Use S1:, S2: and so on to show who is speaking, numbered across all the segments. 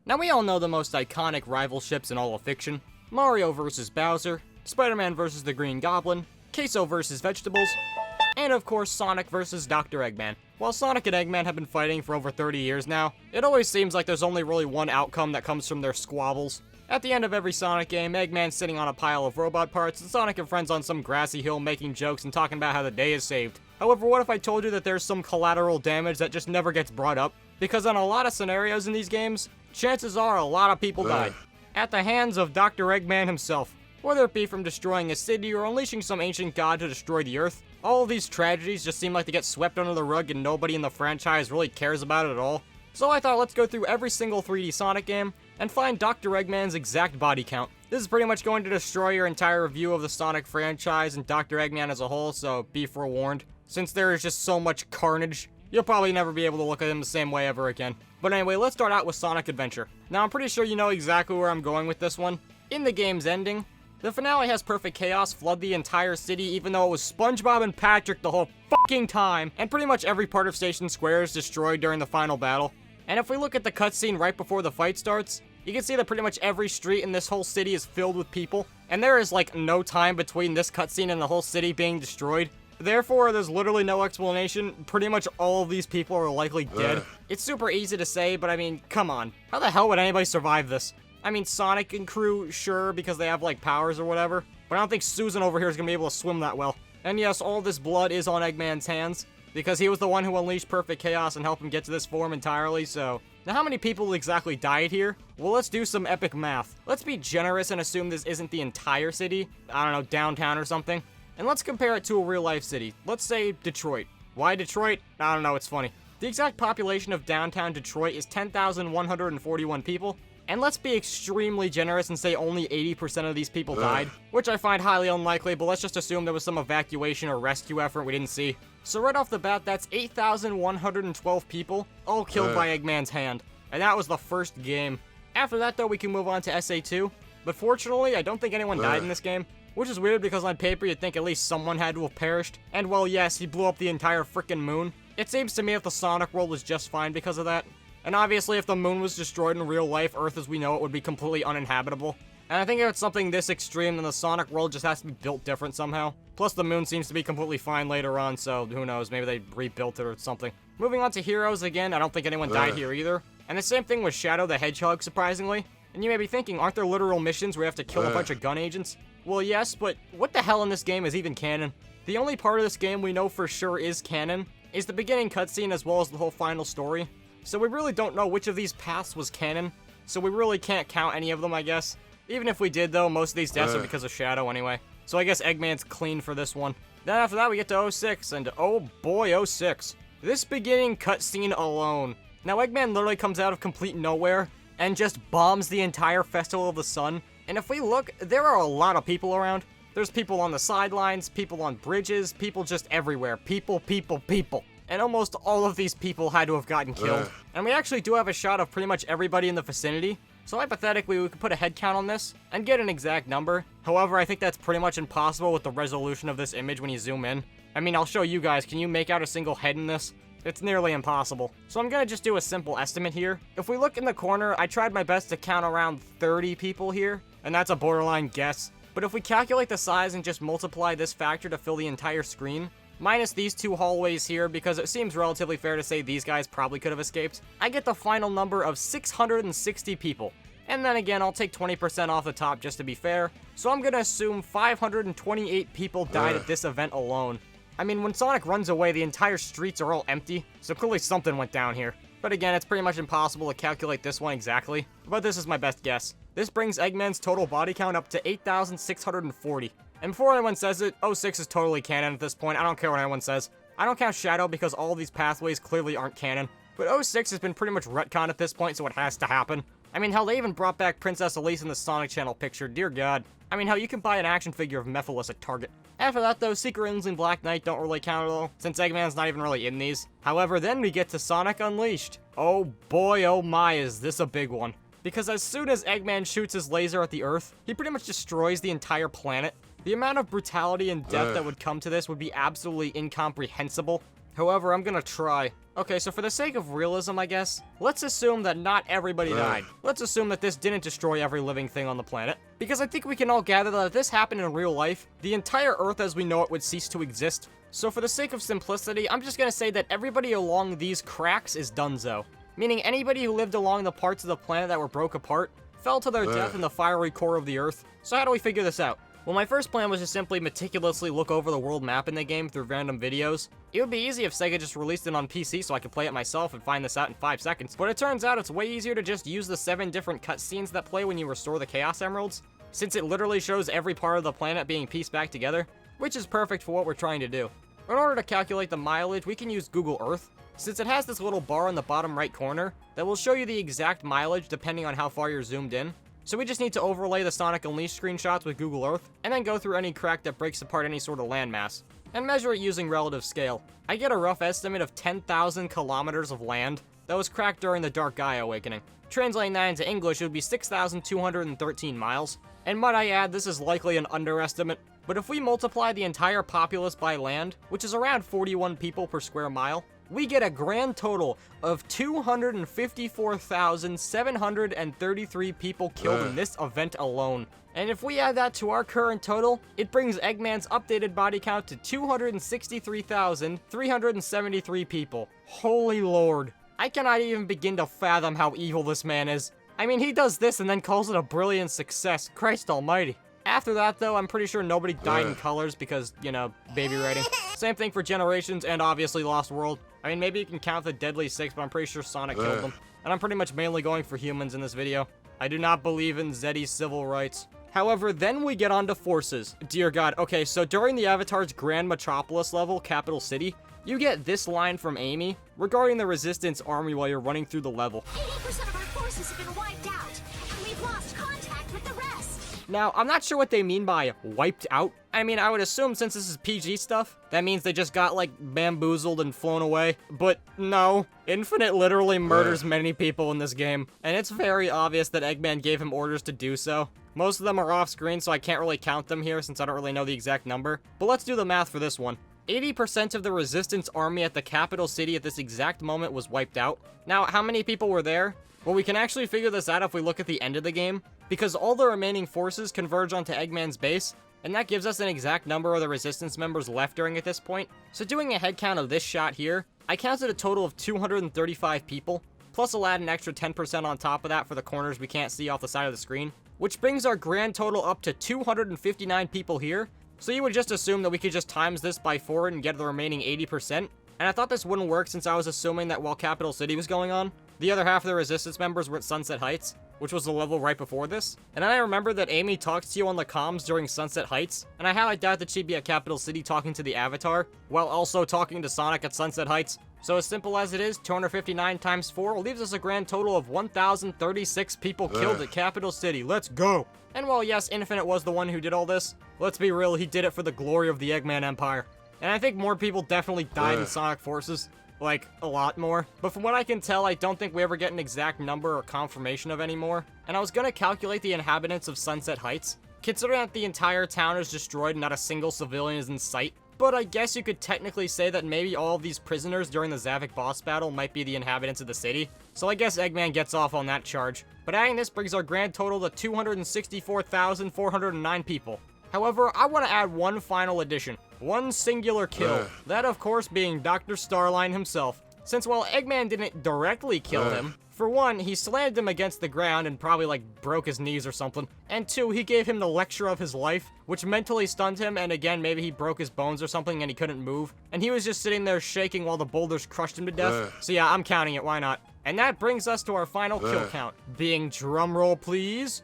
S1: Now we all know the most iconic rival ships in all of fiction. Mario vs. Bowser, Spider-Man vs. the Green Goblin, Queso vs. Vegetables, and of course Sonic vs. Dr. Eggman. While Sonic and Eggman have been fighting for over 30 years now, it always seems like there's only really one outcome that comes from their squabbles. At the end of every Sonic game, Eggman's sitting on a pile of robot parts, and Sonic and friends on some grassy hill making jokes and talking about how the day is saved. However, what if I told you that there's some collateral damage that just never gets brought up? Because in a lot of scenarios in these games, chances are a lot of people died. At the hands of Dr. Eggman himself. Whether it be from destroying a city or unleashing some ancient god to destroy the Earth, all of these tragedies just seem like they get swept under the rug and nobody in the franchise really cares about it at all. So I thought let's go through every single 3D Sonic game and find Dr. Eggman's exact body count. This is pretty much going to destroy your entire review of the Sonic franchise and Dr. Eggman as a whole, so be forewarned. Since there is just so much carnage, you'll probably never be able to look at him the same way ever again. But anyway, let's start out with Sonic Adventure. Now I'm pretty sure you know exactly where I'm going with this one. In the game's ending, the finale has perfect chaos flood the entire city even though it was SpongeBob and Patrick the whole fucking time, and pretty much every part of Station Square is destroyed during the final battle. And if we look at the cutscene right before the fight starts, you can see that pretty much every street in this whole city is filled with people, and there is like no time between this cutscene and the whole city being destroyed. Therefore, there's literally no explanation. Pretty much all of these people are likely dead. It's super easy to say, but I mean, come on. How the hell would anybody survive this? I mean, Sonic and crew, sure, because they have like powers or whatever, but I don't think Susan over here is gonna be able to swim that well. And yes, all this blood is on Eggman's hands, because he was the one who unleashed perfect chaos and helped him get to this form entirely, so... Now, how many people exactly died here? Well, let's do some epic math. Let's be generous and assume this isn't the entire city. I don't know, downtown or something. And let's compare it to a real-life city. Let's say Detroit. Why Detroit? I don't know, it's funny. The exact population of downtown Detroit is 10,141 people. And let's be extremely generous and say only 80% of these people died, which I find highly unlikely, but let's just assume there was some evacuation or rescue effort we didn't see. So right off the bat, that's 8,112 people, all killed by Eggman's hand. And that was the first game. After that, though, we can move on to Sa2. But fortunately, I don't think anyone died in this game, which is weird because on paper you'd think at least someone had to have perished. And well, yes, he blew up the entire frickin' moon. It seems to me that the Sonic world was just fine because of that. And obviously, if the moon was destroyed in real life, Earth as we know it would be completely uninhabitable. And I think if it's something this extreme, then the Sonic world just has to be built different somehow. Plus, the moon seems to be completely fine later on, so who knows, maybe they rebuilt it or something. Moving on to Heroes again, I don't think anyone died here either. And the same thing with Shadow the Hedgehog, surprisingly. And you may be thinking, aren't there literal missions where you have to kill a bunch of gun agents? Well, yes, but what the hell in this game is even canon? The only part of this game we know for sure is canon is the beginning cutscene as well as the whole final story. So we really don't know which of these paths was canon, so we really can't count any of them, I guess. Even if we did, though, most of these deaths are because of Shadow anyway. So I guess Eggman's clean for this one. Then after that, we get to 06, and oh boy, 06. This beginning cutscene alone. Now, Eggman literally comes out of complete nowhere and just bombs the entire Festival of the Sun. And if we look, there are a lot of people around. There's people on the sidelines, people on bridges, people just everywhere. People. And almost all of these people had to have gotten killed. And we actually do have a shot of pretty much everybody in the vicinity. So hypothetically, we could put a head count on this and get an exact number. However, I think that's pretty much impossible with the resolution of this image when you zoom in. I mean, I'll show you guys. Can you make out a single head in this? It's nearly impossible. So I'm gonna just do a simple estimate here. If we look in the corner, I tried my best to count around 30 people here, and that's a borderline guess. But if we calculate the size and just multiply this factor to fill the entire screen, minus these two hallways here, because it seems relatively fair to say these guys probably could have escaped, I get the final number of 660 people. And then again, I'll take 20% off the top just to be fair, so I'm gonna assume 528 people died at this event alone. I mean, when Sonic runs away, the entire streets are all empty, so clearly something went down here. But again, it's pretty much impossible to calculate this one exactly, but this is my best guess. This brings Eggman's total body count up to 8,640. And before anyone says it, 06 is totally canon at this point. I don't care what anyone says. I don't count Shadow because all of these pathways clearly aren't canon. But 06 has been pretty much retconned at this point, so it has to happen. I mean, hell, they even brought back Princess Elise in the Sonic Channel picture, dear god. I mean, hell, you can buy an action figure of Mephiles at Target. After that, though, Secret Inns and Black Knight don't really count at all, since Eggman's not even really in these. However, then we get to Sonic Unleashed. Oh boy, oh my, is this a big one. Because as soon as Eggman shoots his laser at the Earth, he pretty much destroys the entire planet. The amount of brutality and death that would come to this would be absolutely incomprehensible. However, I'm gonna try. Okay, so for the sake of realism, I guess, let's assume that not everybody died. Let's assume that this didn't destroy every living thing on the planet. Because I think we can all gather that if this happened in real life, the entire Earth as we know it would cease to exist. So for the sake of simplicity, I'm just gonna say that everybody along these cracks is donezo. Meaning anybody who lived along the parts of the planet that were broke apart fell to their death in the fiery core of the Earth. So how do we figure this out? Well, my first plan was to simply meticulously look over the world map in the game through random videos. It would be easy if Sega just released it on PC so I could play it myself and find this out in 5 seconds, but it turns out it's way easier to just use the 7 different cutscenes that play when you restore the Chaos Emeralds, since it literally shows every part of the planet being pieced back together, which is perfect for what we're trying to do. In order to calculate the mileage, we can use Google Earth, since it has this little bar in the bottom right corner that will show you the exact mileage depending on how far you're zoomed in. So we just need to overlay the Sonic Unleashed screenshots with Google Earth, and then go through any crack that breaks apart any sort of landmass, and measure it using relative scale. I get a rough estimate of 10,000 kilometers of land that was cracked during the Dark Gaia Awakening. Translating that into English, it would be 6,213 miles, and might I add, this is likely an underestimate, but if we multiply the entire populace by land, which is around 41 people per square mile, we get a grand total of 254,733 people killed in this event alone. And if we add that to our current total, it brings Eggman's updated body count to 263,373 people. Holy lord. I cannot even begin to fathom how evil this man is. I mean, he does this and then calls it a brilliant success. Christ almighty. After that, though, I'm pretty sure nobody died in Colors because, you know, baby rating. Same thing for Generations and obviously Lost World. I mean, maybe you can count the Deadly Six, but I'm pretty sure Sonic killed them. And I'm pretty much mainly going for humans in this video. I do not believe in Zeddy's civil rights. However, then we get on to forces. Dear God. Okay, so during the Avatar's Grand Metropolis level, Capital City, you get this line from Amy regarding the Resistance Army while you're running through the level.
S2: 80% of our forces have been wiped out, and we've lost contact with the rest.
S1: Now, I'm not sure what they mean by wiped out. I mean, I would assume since this is PG stuff, that means they just got, like, bamboozled and flown away. But no, Infinite literally murders many people in this game, and it's very obvious that Eggman gave him orders to do so. Most of them are off screen, so I can't really count them here since I don't really know the exact number. But let's do the math for this one. 80% of the Resistance Army at the capital city at this exact moment was wiped out. Now, how many people were there? Well, we can actually figure this out if we look at the end of the game, because all the remaining forces converge onto Eggman's base, and that gives us an exact number of the Resistance members left during at this point. So doing a head count of this shot here, I counted a total of 235 people, plus I'll add an extra 10% on top of that for the corners we can't see off the side of the screen, which brings our grand total up to 259 people here. So you would just assume that we could just times this by 4 and get the remaining 80%. And I thought this wouldn't work since I was assuming that while Capital City was going on, the other half of the Resistance members were at Sunset Heights, which was the level right before this. And then I remember that Amy talks to you on the comms during Sunset Heights, and I highly doubt that she'd be at Capital City talking to the Avatar, while also talking to Sonic at Sunset Heights. So as simple as it is, 259 times 4 leaves us a grand total of 1,036 people killed at Capital City. Let's go! And while yes, Infinite was the one who did all this, let's be real, he did it for the glory of the Eggman Empire. And I think more people definitely died in Sonic Forces. Like, a lot more. But from what I can tell, I don't think we ever get an exact number or confirmation of anymore. And I was gonna calculate the inhabitants of Sunset Heights, considering that the entire town is destroyed and not a single civilian is in sight. But I guess you could technically say that maybe all of these prisoners during the Zavik boss battle might be the inhabitants of the city. So I guess Eggman gets off on that charge. But adding this brings our grand total to 264,409 people. However, I want to add one final addition. One singular kill. That, of course, being Dr. Starline himself. Since while Eggman didn't directly kill him, for one, he slammed him against the ground and probably, like, broke his knees or something. And two, he gave him the lecture of his life, which mentally stunned him, and again, maybe he broke his bones or something and he couldn't move. And he was just sitting there shaking while the boulders crushed him to death. So yeah, I'm counting it, why not? And that brings us to our final kill count. Being drumroll, please.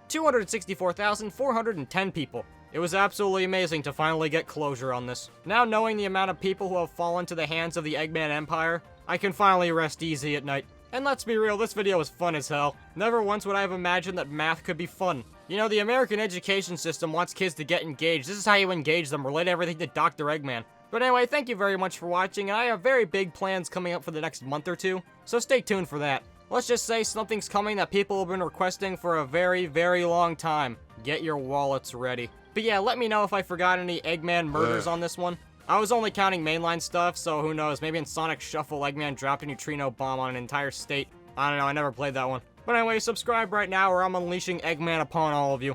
S1: 264,410 people. It was absolutely amazing to finally get closure on this. Now knowing the amount of people who have fallen to the hands of the Eggman Empire, I can finally rest easy at night. And let's be real, this video was fun as hell. Never once would I have imagined that math could be fun. You know, the American education system wants kids to get engaged. This is how you engage them, relate everything to Dr. Eggman. But anyway, thank you very much for watching, and I have very big plans coming up for the next month or two, so stay tuned for that. Let's just say something's coming that people have been requesting for a very, very long time. Get your wallets ready. But yeah, let me know if I forgot any Eggman murders on this one. I was only counting mainline stuff, so who knows, maybe in Sonic Shuffle, Eggman dropped a neutrino bomb on an entire state. I don't know, I never played that one. But anyway, subscribe right now or I'm unleashing Eggman upon all of you.